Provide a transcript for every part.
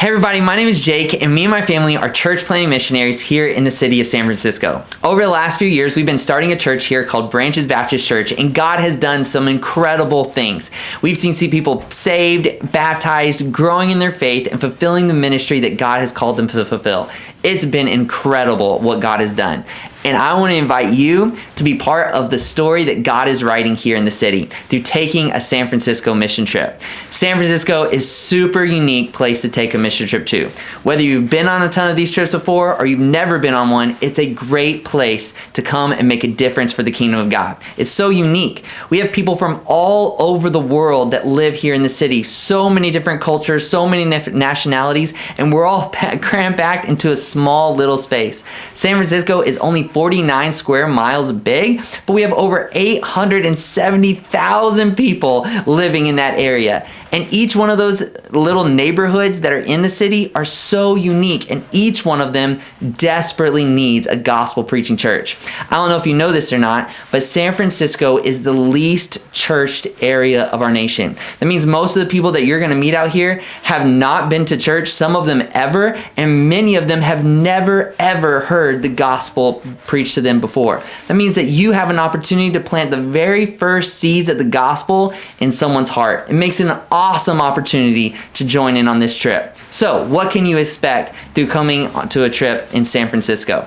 Hey everybody, my name is Jake, and me and my family are church planting missionaries here in the city of San Francisco. Over the last few years, we've been starting a church here called Branches Baptist Church, and God has done some incredible things. We've seen people saved, baptized, growing in their faith, and fulfilling the ministry that God has called them to fulfill. It's been incredible what God has done. And I want to invite you to be part of the story that God is writing here in the city through taking a San Francisco mission trip. San Francisco is a super unique place to take a mission trip to. Whether you've been on a ton of these trips before or you've never been on one, it's a great place to come and make a difference for the kingdom of God. It's so unique. We have people from all over the world that live here in the city, so many different cultures, so many nationalities, and we're all crammed back into a small little space. San Francisco is only 49 square miles big, but we have over 870,000 people living in that area. And each one of those little neighborhoods that are in the city are so unique, and each one of them desperately needs a gospel preaching church. I don't know if you know this or not, but San Francisco is the least churched area of our nation. That means most of the people that you're going to meet out here have not been to church, some of them ever, and many of them have never ever heard the gospel preached to them before. That means that you have an opportunity to plant the very first seeds of the gospel in someone's heart. It makes it an awesome opportunity to join in on this trip. So, what can you expect through coming to a trip in San Francisco?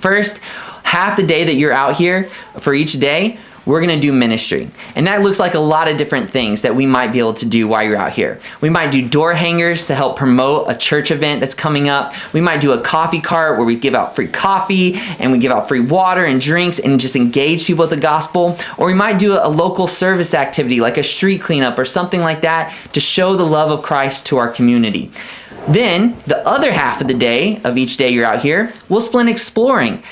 First, half the day that you're out here, for each day, we're going to do ministry. And that looks like a lot of different things that we might be able to do while you're out here. We might do door hangers to help promote a church event that's coming up. We might do a coffee cart where we give out free coffee and we give out free water and drinks and just engage people with the gospel. Or we might do a local service activity like a street cleanup or something like that to show the love of Christ to our community. Then the other half of the day of each day you're out here, we'll spend exploring.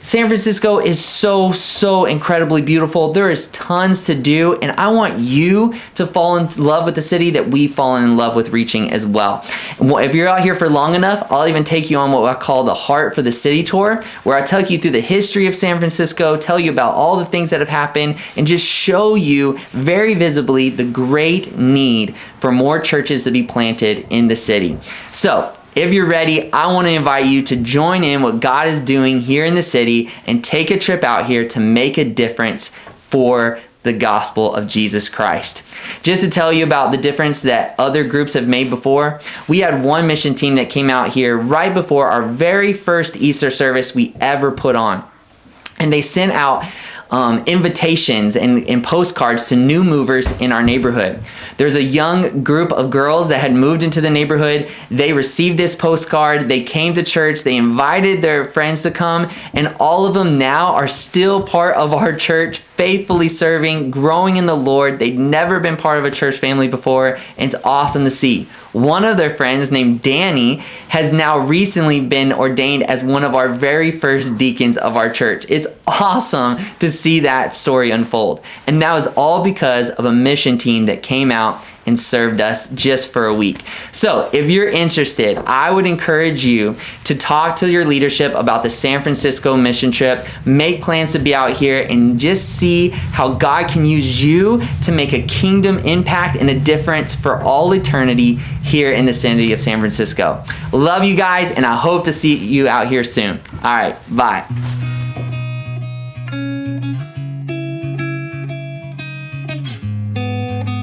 San Francisco is so incredibly beautiful. There is tons to do, and I want you to fall in love with the city that we've fallen in love with reaching as well. And if you're out here for long enough, I'll even take you on what I call the Heart for the City tour, where I take you through the history of San Francisco, tell you about all the things that have happened, and just show you very visibly the great need for more churches to be planted in the city. So, if you're ready, I want to invite you to join in what God is doing here in the city and take a trip out here to make a difference for the gospel of Jesus Christ. Just to tell you about the difference that other groups have made before, we had one mission team that came out here right before our very first Easter service we ever put on. And they sent out invitations and postcards to new movers in our neighborhood. There's a young group of girls that had moved into the neighborhood. They received this postcard. They came to church. They invited their friends to come, and all of them now are still part of our church, faithfully serving, growing in the Lord. They'd never been part of a church family before, and it's awesome to see. One of their friends named Danny has now recently been ordained as one of our very first deacons of our church. It's awesome to see that story unfold. And that was all because of a mission team that came out and served us just for a week. So if you're interested, I would encourage you to talk to your leadership about the San Francisco mission trip, make plans to be out here, and just see how God can use you to make a kingdom impact and a difference for all eternity here in the city of San Francisco. Love you guys, and I hope to see you out here soon. All right, bye.